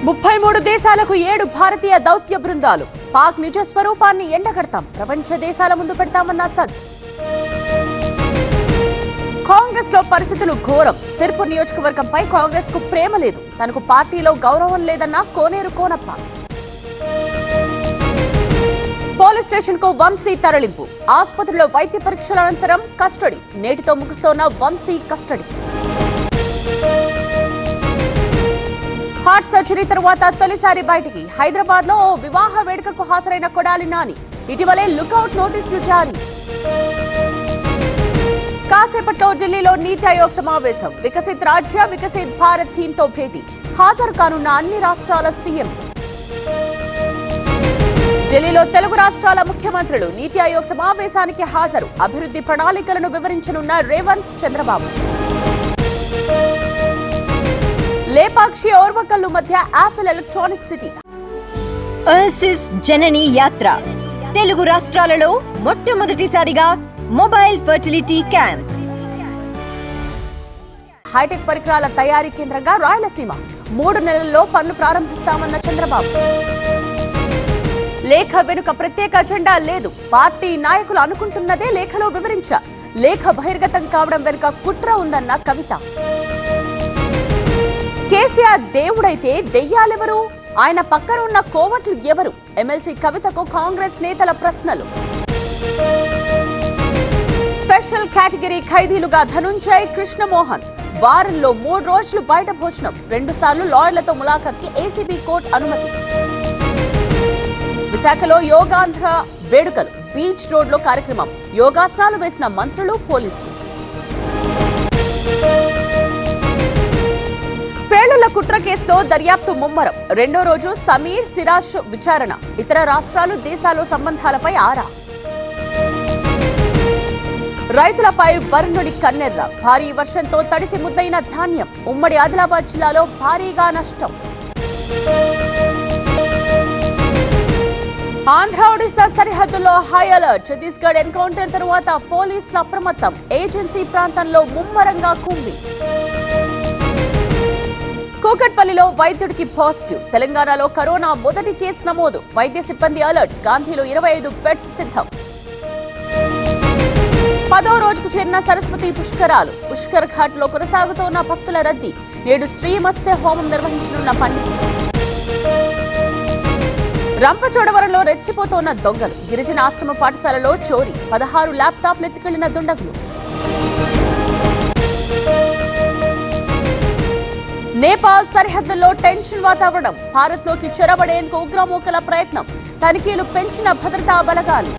33 దేశాలకు 7 భారతీయ దౌత్య బృందాలు. పాక్ నిజ స్వరూపాన్ని ఎండగడతాం, ప్రపంచ దేశాల ముందు పెడతామన్న సద్. కాంగ్రెస్ లో పరిస్థితులు ఘోరం. సిర్పూర్ నియోజకవర్గంపై కాంగ్రెస్ కు ప్రేమ లేదు, తనకు పార్టీలో గౌరవం లేదన్న కోనేరు కోనప్ప. పోలీస్ స్టేషన్ కు వంశీ తరలింపు. ఆసుపత్రిలో వైద్య పరీక్షల అనంతరం కస్టడీ. నేటితో ముగుస్తోన్న వంశీ కస్టడీ. హార్ట్ సర్జరీ తరువాత తొలిసారి బయటికి. హైదరాబాద్ లో ఓ వివాహ వేడుకకు హాజరైన కొడాలి నాని. ఇటీవలే లుకౌట్ నోటీసులు జారీ. కాసేపట్లో ఢిల్లీలో నీతి ఆయోగ్ సమావేశం. వికసిత్ రాజ్య వికసిత్ భారత్ థీమ్ తో భేటీ. హాజరు కానున్న అన్ని రాష్ట్రాల సీఎం. ఢిల్లీలో తెలుగు రాష్ట్రాల ముఖ్యమంత్రులు నీతి ఆయోగ్ సమావేశానికి హాజరు. అభివృద్ధి ప్రణాళికలను వివరించనున్న రేవంత్, చంద్రబాబు. లేపాక్షి ఓర్వకల్లు మధ్య యాపిల్ ఎలక్ట్రానిక్ సిటీ. ఓఎసిస్ జనని యాత్ర. తెలుగు రాష్ట్రాలలో మొట్టమొదటిసారిగా మొబైల్ ఫర్టిలిటీ క్యాంప్. హైటెక్ పరికరాల తయారీ కేంద్రంగా రాయలసీమ. 3 నెలల్లో పనులు ప్రారంభిస్తామన్న చంద్రబాబు. లేఖ వెనుక ప్రత్యేక అజెండా లేదు, పార్టీ నాయకులు అనుకుంటున్నదే లేఖలో వివరించా. లేఖ బహిర్గతం కావడం వెనుక కుట్ర ఉందన్న కవిత. కేసీఆర్ దేవుడైతే దెయ్యాలెవరు? ఆయన పక్కన ఉన్న కోవట్లు ఎవరు? ఎమ్మెల్సీ కవితకు కాంగ్రెస్ నేతల ప్రశ్నలు. స్పెషల్ కేటగిరీ ఖైదీలుగా ధనుంజయ్, కృష్ణమోహన్. వారంలో 3 రోజులు బయట భోజనం. 2 సార్లు లాయర్లతో ములాఖత్కి ఏసీబీ కోర్టు అనుమతి. విశాఖలో యోగాంధ్ర వేడుకలు. బీచ్ రోడ్ లో కార్యక్రమం. యోగాసనాలు వేసిన మంత్రులు, పోలీసులు. పేలుళ్ల కుట్ర కేసులో దర్యాప్తు ముమ్మరం. 2వ రోజు సమీర్, సిరాజ్ విచారణ. ఇతర రాష్ట్రాలు, దేశాలు సంబంధాలపై ఆరా. రైతులపై వరుణుడి కన్నెర్ర. భారీ వర్షంతో తడిసి ముద్దైన ధాన్యం. ఉమ్మడి ఆదిలాబాద్ జిల్లాలో భారీగా నష్టం. ఆంధ్ర ఒడిశా సరిహద్దులో హై అలర్ట్. ఛత్తీస్గఢ్ ఎన్కౌంటర్ తరువాత పోలీసులు అప్రమత్తం. ఏజెన్సీ ప్రాంతంలో ముమ్మరంగా కుంభి. కూకట్పల్లిలో వైద్యుడికి పాజిటివ్. తెలంగాణలో కరోనా మొదటి కేసు నమోదు. వైద్య సిబ్బంది అలర్ట్. గాంధీలో 25 బెడ్స్ సిద్ధం. 10వ రోజుకు చేరిన సరస్వతి పుష్కరాలు. పుష్కర్ ఘాట్ లో కొనసాగుతోన్న భక్తుల రద్దీ. నేడు శ్రీమత్స్య హోమం నిర్వహించనున్న పండితులు. రంపచోడవరంలో రెచ్చిపోతోన్న దొంగలు. గిరిజన ఆశ్రమ పాఠశాలలో చోరీ. 16 ల్యాప్టాప్లు ఎత్తుకెళ్లిన దుండగులు. నేపాల్ సరిహద్దుల్లో టెన్షన్ వాతావరణం. భారత్ లోకి చొరబడేందుకు ఉగ్రమూకల ప్రయత్నం. తనిఖీలు పెంచిన భద్రతా బలగాలు.